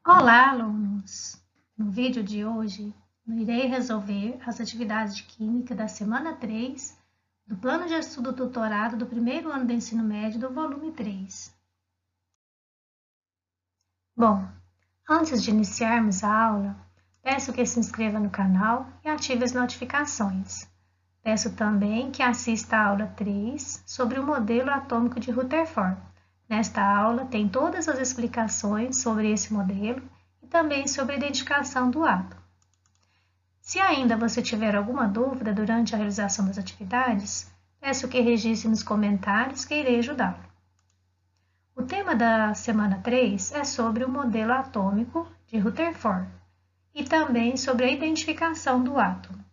Olá, alunos! No vídeo de hoje, eu irei resolver as atividades de Química da semana 3 do Plano de Estudo Tutorado do primeiro ano do ensino médio do volume 3. Bom, antes de iniciarmos a aula, peço que se inscreva no canal e ative as notificações. Peço também que assista a aula 3 sobre o modelo atômico de Rutherford. Nesta aula tem todas as explicações sobre esse modelo e também sobre a identificação do átomo. Se ainda você tiver alguma dúvida durante a realização das atividades, peço que registre nos comentários que irei ajudá-lo. O tema da semana 3 é sobre o modelo atômico de Rutherford e também sobre a identificação do átomo.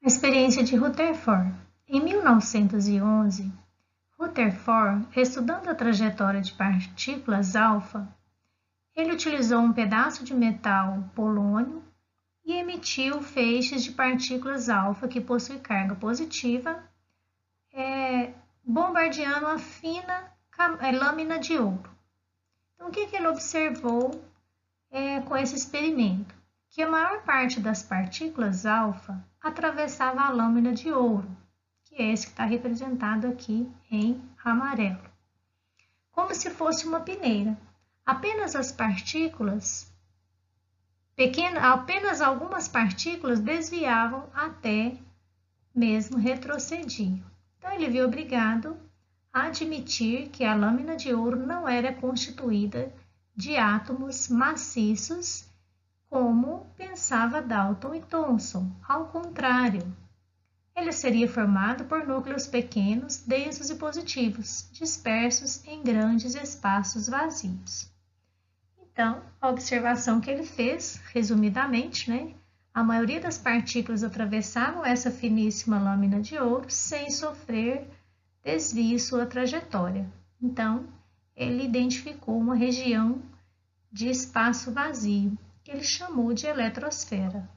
A experiência de Rutherford. Em 1911, Rutherford, estudando a trajetória de partículas alfa, ele utilizou um pedaço de metal polônio e emitiu feixes de partículas alfa que possuem carga positiva, bombardeando a fina lâmina de ouro. Então, o que ele observou com esse experimento? Que a maior parte das partículas alfa atravessava a lâmina de ouro, que é esse que está representado aqui em amarelo, como se fosse uma peneira. Apenas algumas partículas desviavam até mesmo retrocediam. Então ele viu obrigado a admitir que a lâmina de ouro não era constituída de átomos maciços, como pensava Dalton e Thomson. Ao contrário, ele seria formado por núcleos pequenos, densos e positivos, dispersos em grandes espaços vazios. Então, a observação que ele fez, resumidamente, a maioria das partículas atravessavam essa finíssima lâmina de ouro sem sofrer desvio em sua trajetória. Então, ele identificou uma região de espaço vazio, que ele chamou de eletrosfera.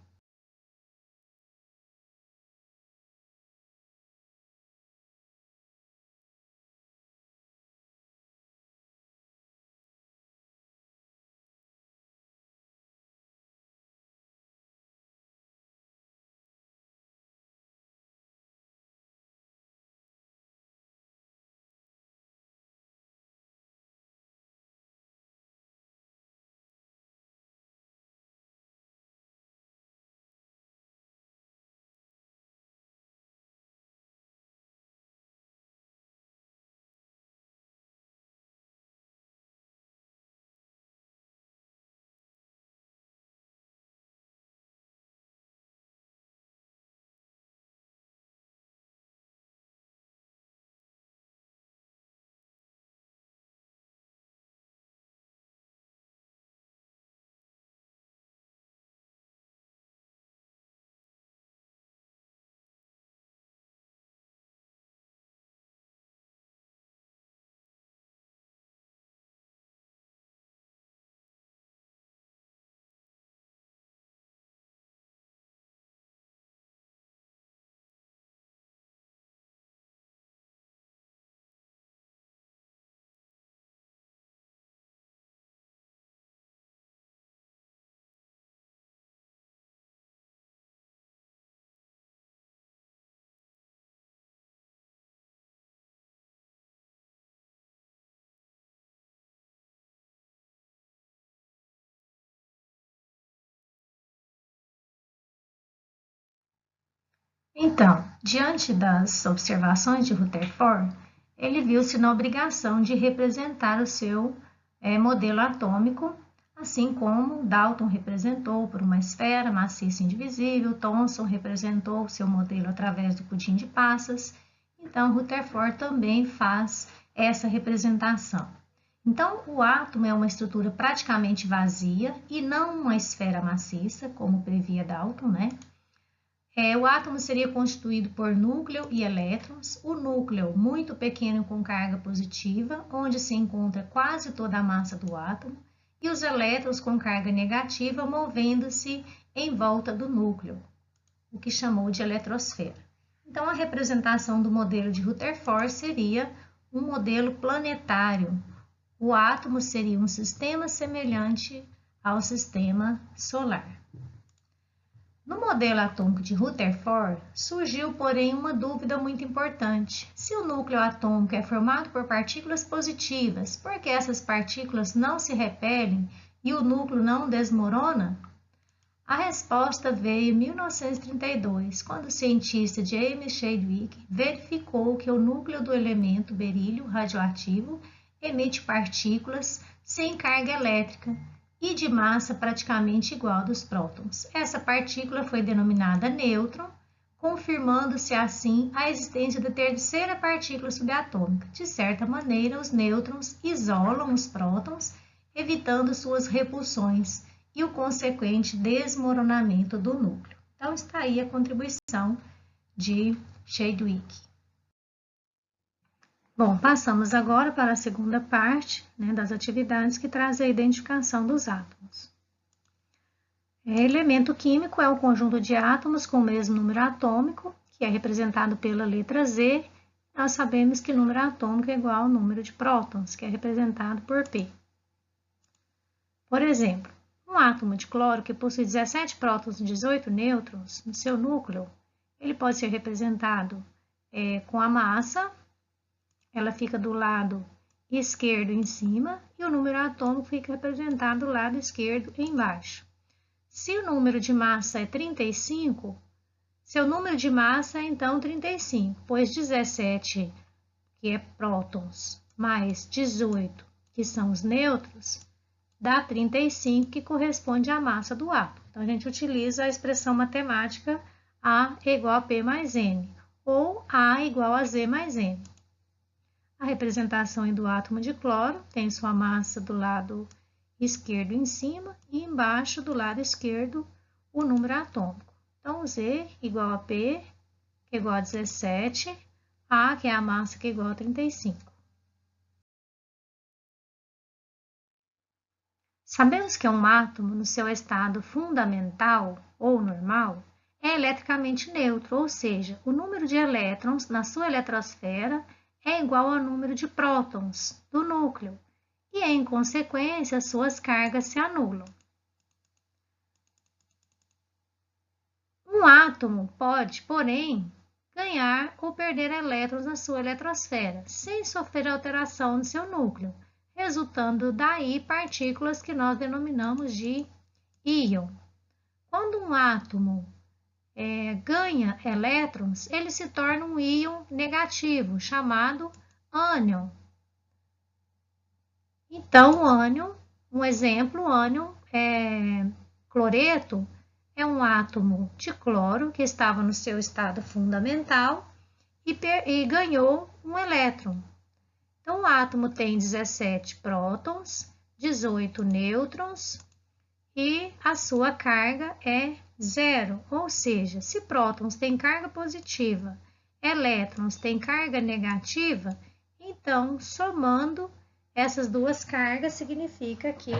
Então, diante das observações de Rutherford, ele viu-se na obrigação de representar o seu modelo atômico, assim como Dalton representou por uma esfera maciça indivisível, Thomson representou o seu modelo através do pudim de passas, então Rutherford também faz essa representação. Então, o átomo é uma estrutura praticamente vazia e não uma esfera maciça, como previa Dalton, O átomo seria constituído por núcleo e elétrons. O núcleo muito pequeno com carga positiva, onde se encontra quase toda a massa do átomo, e os elétrons com carga negativa movendo-se em volta do núcleo, o que chamou de eletrosfera. Então, a representação do modelo de Rutherford seria um modelo planetário, o átomo seria um sistema semelhante ao sistema solar. No modelo atômico de Rutherford, surgiu, porém, uma dúvida muito importante. Se o núcleo atômico é formado por partículas positivas, por que essas partículas não se repelem e o núcleo não desmorona? A resposta veio em 1932, quando o cientista James Chadwick verificou que o núcleo do elemento berílio radioativo emite partículas sem carga elétrica e de massa praticamente igual dos prótons. Essa partícula foi denominada nêutron, confirmando-se assim a existência da terceira partícula subatômica. De certa maneira, os nêutrons isolam os prótons, evitando suas repulsões e o consequente desmoronamento do núcleo. Então, está aí a contribuição de Chadwick. Bom, passamos agora para a segunda parte, das atividades que traz a identificação dos átomos. Elemento químico é o conjunto de átomos com o mesmo número atômico, que é representado pela letra Z. Nós sabemos que o número atômico é igual ao número de prótons, que é representado por P. Por exemplo, um átomo de cloro que possui 17 prótons e 18 nêutrons no seu núcleo, ele pode ser representado com a massa. Ela fica do lado esquerdo em cima e o número atômico fica representado do lado esquerdo embaixo. Se o número de massa é 35, seu número de massa é então 35, pois 17, que é prótons, mais 18, que são os nêutrons, dá 35, que corresponde à massa do átomo. Então, a gente utiliza a expressão matemática A igual a P mais N, ou A igual a Z mais N. A representação do átomo de cloro tem sua massa do lado esquerdo em cima e embaixo do lado esquerdo o número atômico. Então, Z igual a P, que é igual a 17, A, que é a massa, que é igual a 35. Sabemos que um átomo, no seu estado fundamental ou normal, é eletricamente neutro, ou seja, o número de elétrons na sua eletrosfera é igual ao número de prótons do núcleo e, em consequência, suas cargas se anulam. Um átomo pode, porém, ganhar ou perder elétrons na sua eletrosfera, sem sofrer alteração no seu núcleo, resultando daí partículas que nós denominamos de íon. Quando um átomo ganha elétrons, ele se torna um íon negativo, chamado ânion. Então, o ânion, um exemplo, o ânion cloreto, é um átomo de cloro que estava no seu estado fundamental e ganhou um elétron. Então, o átomo tem 17 prótons, 18 nêutrons e a sua carga é 0, ou seja, se prótons têm carga positiva, elétrons têm carga negativa, então, somando essas duas cargas, significa que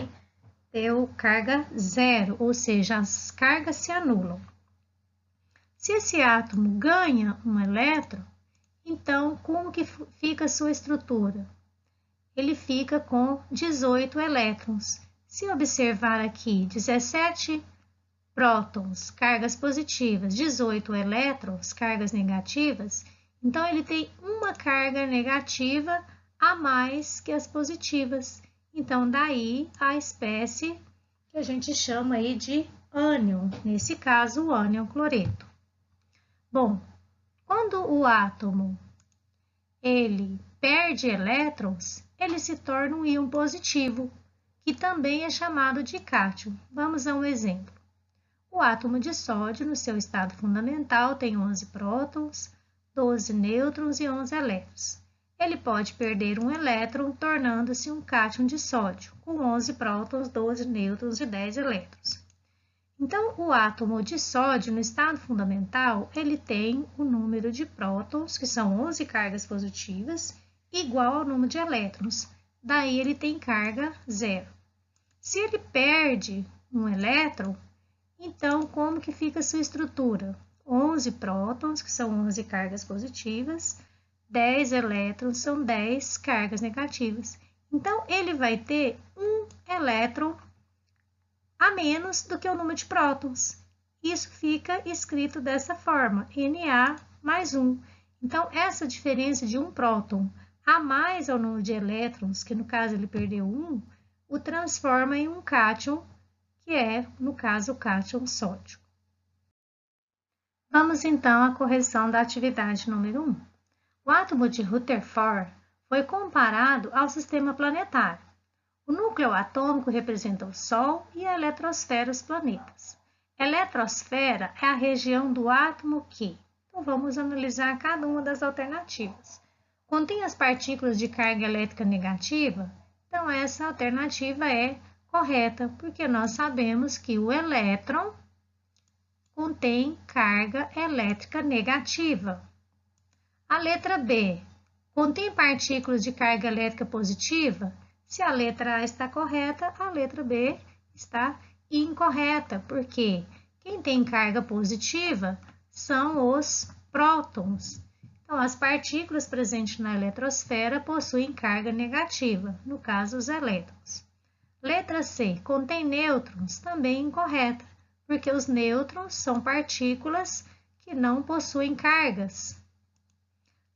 deu carga 0, ou seja, as cargas se anulam. Se esse átomo ganha um elétron, então, como que fica a sua estrutura? Ele fica com 18 elétrons. Se observar aqui, 17 prótons, cargas positivas, 18 elétrons, cargas negativas, então ele tem uma carga negativa a mais que as positivas. Então, daí a espécie que a gente chama aí de ânion, nesse caso, o ânion cloreto. Bom, quando o átomo ele perde elétrons, ele se torna um íon positivo, que também é chamado de cátion. Vamos a um exemplo. O átomo de sódio, no seu estado fundamental, tem 11 prótons, 12 nêutrons e 11 elétrons. Ele pode perder um elétron, tornando-se um cátion de sódio, com 11 prótons, 12 nêutrons e 10 elétrons. Então, o átomo de sódio, no estado fundamental, ele tem o número de prótons, que são 11 cargas positivas, igual ao número de elétrons. Daí, ele tem carga 0. Se ele perde um elétron, então, como que fica a sua estrutura? 11 prótons, que são 11 cargas positivas, 10 elétrons são 10 cargas negativas. Então, ele vai ter um elétron a menos do que o número de prótons. Isso fica escrito dessa forma, Na mais 1. Então, essa diferença de um próton a mais ao número de elétrons, que no caso ele perdeu 1, o transforma em um cátion, que é, no caso, o cátion sódico. Vamos então à correção da atividade número 1. O átomo de Rutherford foi comparado ao sistema planetário. O núcleo atômico representa o Sol e a eletrosfera os planetas. A eletrosfera é a região do átomo que, então vamos analisar cada uma das alternativas. Contém as partículas de carga elétrica negativa, então essa alternativa é correta, porque nós sabemos que o elétron contém carga elétrica negativa. A letra B, contém partículas de carga elétrica positiva? Se a letra A está correta, a letra B está incorreta, porque quem tem carga positiva são os prótons. Então, as partículas presentes na eletrosfera possuem carga negativa, no caso, os elétrons. Letra C, contém nêutrons? Também incorreta, porque os nêutrons são partículas que não possuem cargas.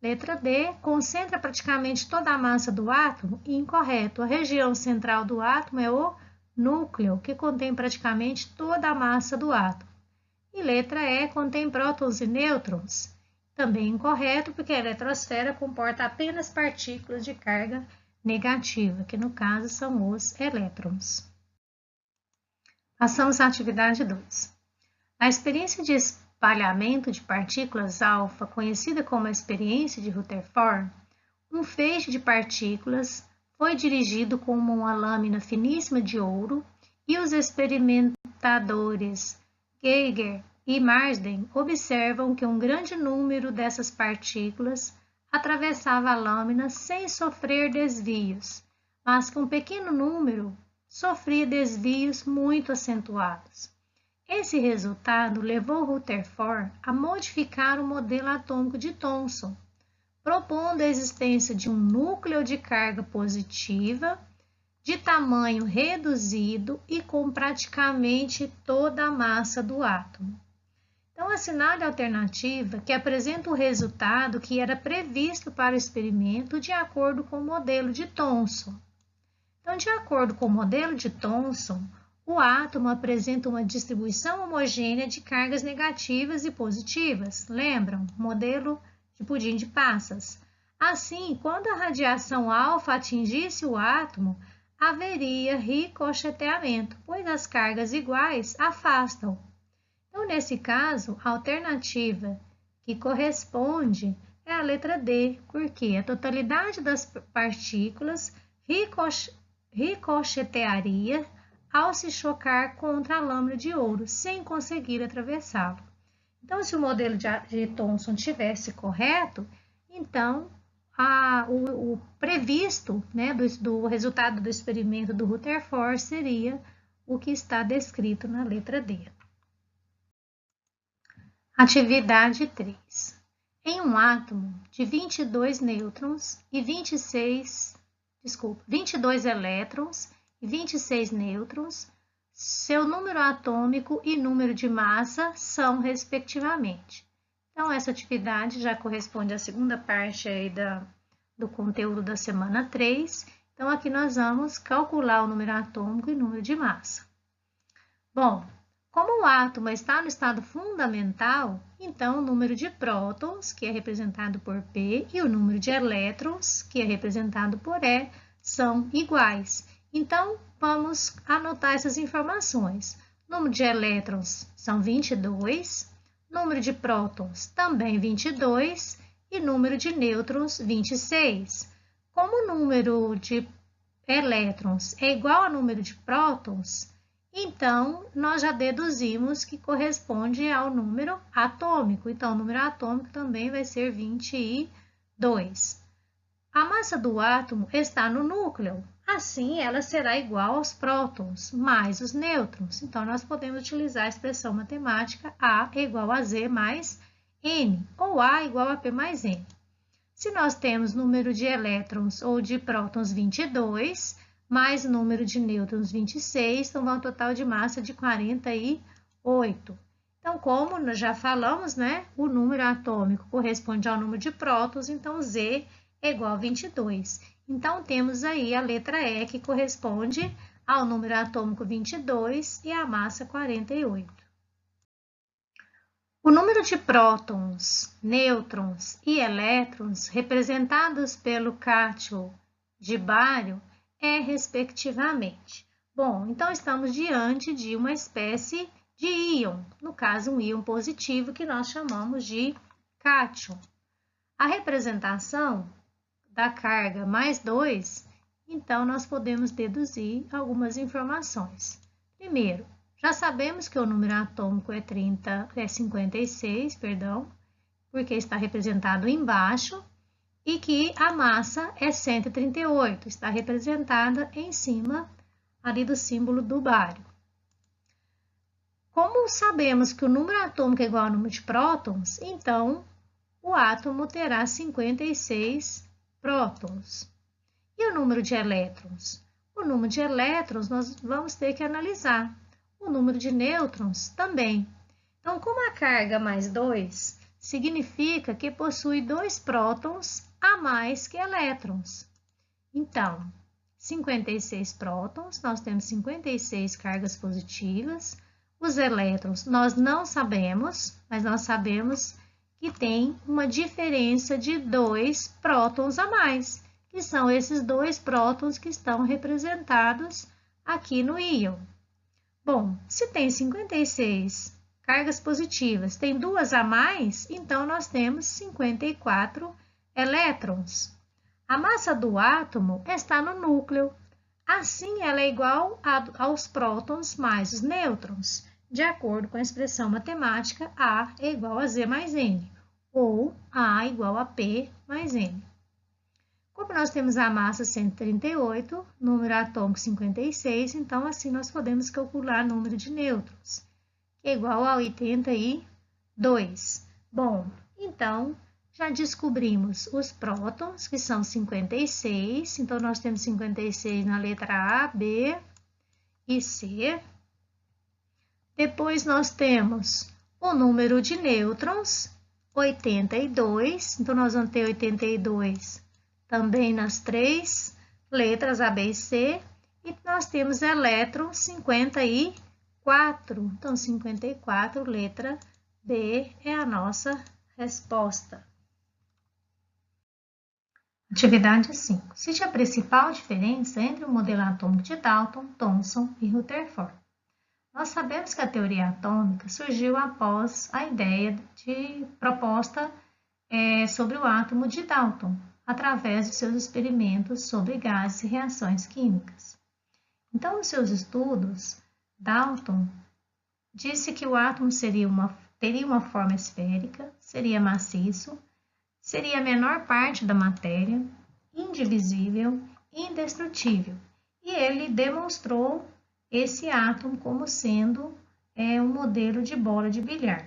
Letra D, concentra praticamente toda a massa do átomo? Incorreto. A região central do átomo é o núcleo, que contém praticamente toda a massa do átomo. E letra E, contém prótons e nêutrons? Também incorreto, porque a eletrosfera comporta apenas partículas de carga negativa, que no caso são os elétrons. Passamos à atividade 2. A experiência de espalhamento de partículas alfa, conhecida como a experiência de Rutherford, um feixe de partículas foi dirigido como uma lâmina finíssima de ouro e os experimentadores Geiger e Marsden observam que um grande número dessas partículas atravessava a lâmina sem sofrer desvios, mas que um pequeno número sofria desvios muito acentuados. Esse resultado levou Rutherford a modificar o modelo atômico de Thomson, propondo a existência de um núcleo de carga positiva, de tamanho reduzido e com praticamente toda a massa do átomo. Então, assinale a alternativa que apresenta o resultado que era previsto para o experimento de acordo com o modelo de Thomson. Então, de acordo com o modelo de Thomson, o átomo apresenta uma distribuição homogênea de cargas negativas e positivas. Lembram? Modelo de pudim de passas. Assim, quando a radiação alfa atingisse o átomo, haveria ricocheteamento, pois as cargas iguais afastam. Então, nesse caso, a alternativa que corresponde é a letra D, porque a totalidade das partículas ricochetearia ao se chocar contra a lâmina de ouro, sem conseguir atravessá-lo. Então, se o modelo de Thomson tivesse correto, então o previsto, né, do resultado do experimento do Rutherford seria o que está descrito na letra D. Atividade 3. Em um átomo de 22 nêutrons e 22 elétrons e 26 nêutrons, seu número atômico e número de massa são respectivamente. Então, essa atividade já corresponde à segunda parte aí do conteúdo da semana 3. Então, aqui nós vamos calcular o número atômico e número de massa. Bom, como o átomo está no estado fundamental, então o número de prótons, que é representado por P, e o número de elétrons, que é representado por E, são iguais. Então, vamos anotar essas informações. Número de elétrons são 22, número de prótons também 22 e número de nêutrons 26. Como o número de elétrons é igual ao número de prótons, então nós já deduzimos que corresponde ao número atômico. Então, o número atômico também vai ser 22. A massa do átomo está no núcleo, assim ela será igual aos prótons mais os nêutrons. Então, nós podemos utilizar a expressão matemática A igual a Z mais N, ou A igual a P mais N. Se nós temos número de elétrons ou de prótons 22, mais número de nêutrons 26, então vai um total de massa de 48. Então, como nós já falamos, né, o número atômico corresponde ao número de prótons, então Z é igual a 22. Então, temos aí a letra E, que corresponde ao número atômico 22 e a massa 48. O número de prótons, nêutrons e elétrons representados pelo cátion de bário é, respectivamente. Bom, então estamos diante de uma espécie de íon, no caso um íon positivo que nós chamamos de cátion. A representação da carga mais 2, então nós podemos deduzir algumas informações. Primeiro, já sabemos que o número atômico é 56, porque está representado embaixo, e que a massa é 138, está representada em cima ali do símbolo do bário. Como sabemos que o número atômico é igual ao número de prótons, então o átomo terá 56 prótons. E o número de elétrons? O número de elétrons nós vamos ter que analisar. O número de nêutrons também. Então, como a carga mais 2 significa que possui 2 prótons a mais que elétrons. Então, 56 prótons, nós temos 56 cargas positivas. Os elétrons nós não sabemos, mas nós sabemos que tem uma diferença de 2 prótons a mais, que são esses 2 prótons que estão representados aqui no íon. Bom, se tem 56 cargas positivas, tem 2 a mais, então nós temos 54 elétrons. A massa do átomo está no núcleo, assim ela é igual aos prótons mais os nêutrons, de acordo com a expressão matemática A é igual a Z mais N, ou A igual a P mais N. Como nós temos a massa 138, número atômico 56, então assim nós podemos calcular o número de nêutrons, que é igual a 82. Bom, então já descobrimos os prótons, que são 56, então nós temos 56 na letra A, B e C. Depois nós temos o número de nêutrons, 82, então nós vamos ter 82 também nas 3 letras A, B e C, e nós temos elétrons 54, então 54, letra B é a nossa resposta. Atividade 5. Cite a principal diferença entre o modelo atômico de Dalton, Thomson e Rutherford. Nós sabemos que a teoria atômica surgiu após a ideia de proposta sobre o átomo de Dalton, através de seus experimentos sobre gases e reações químicas. Então, nos seus estudos, Dalton disse que o átomo teria uma forma esférica, seria maciço, seria a menor parte da matéria, indivisível e indestrutível. E ele demonstrou esse átomo como sendo um modelo de bola de bilhar.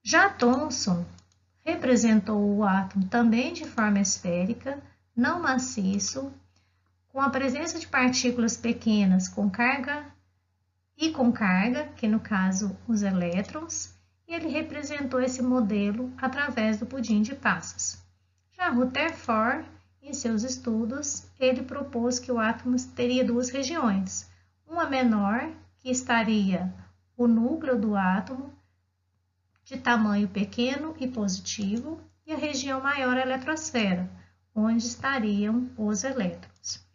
Já Thomson representou o átomo também de forma esférica, não maciço, com a presença de partículas pequenas com carga, que no caso os elétrons, e ele representou esse modelo através do pudim de passas. Já Rutherford, em seus estudos, ele propôs que o átomo teria 2 regiões, uma menor, que estaria o núcleo do átomo, de tamanho pequeno e positivo, e a região maior, a eletrosfera, onde estariam os elétrons.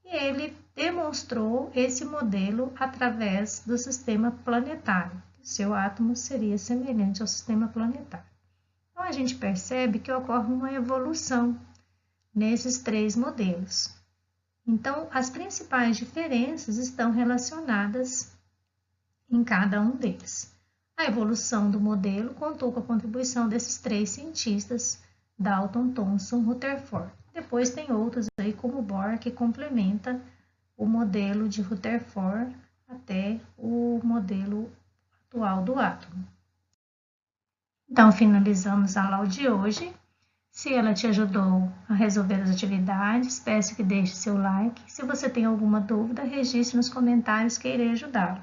E ele demonstrou esse modelo através do sistema planetário. Seu átomo seria semelhante ao sistema planetário. Então, a gente percebe que ocorre uma evolução nesses 3 modelos. Então, as principais diferenças estão relacionadas em cada um deles. A evolução do modelo contou com a contribuição desses 3 cientistas, Dalton, Thomson, Rutherford. Depois tem outros aí, como Bohr, que complementa o modelo de Rutherford até o modelo atual do átomo. Então, finalizamos a aula de hoje. Se ela te ajudou a resolver as atividades, peço que deixe seu like. Se você tem alguma dúvida, registre nos comentários que irei ajudá-lo.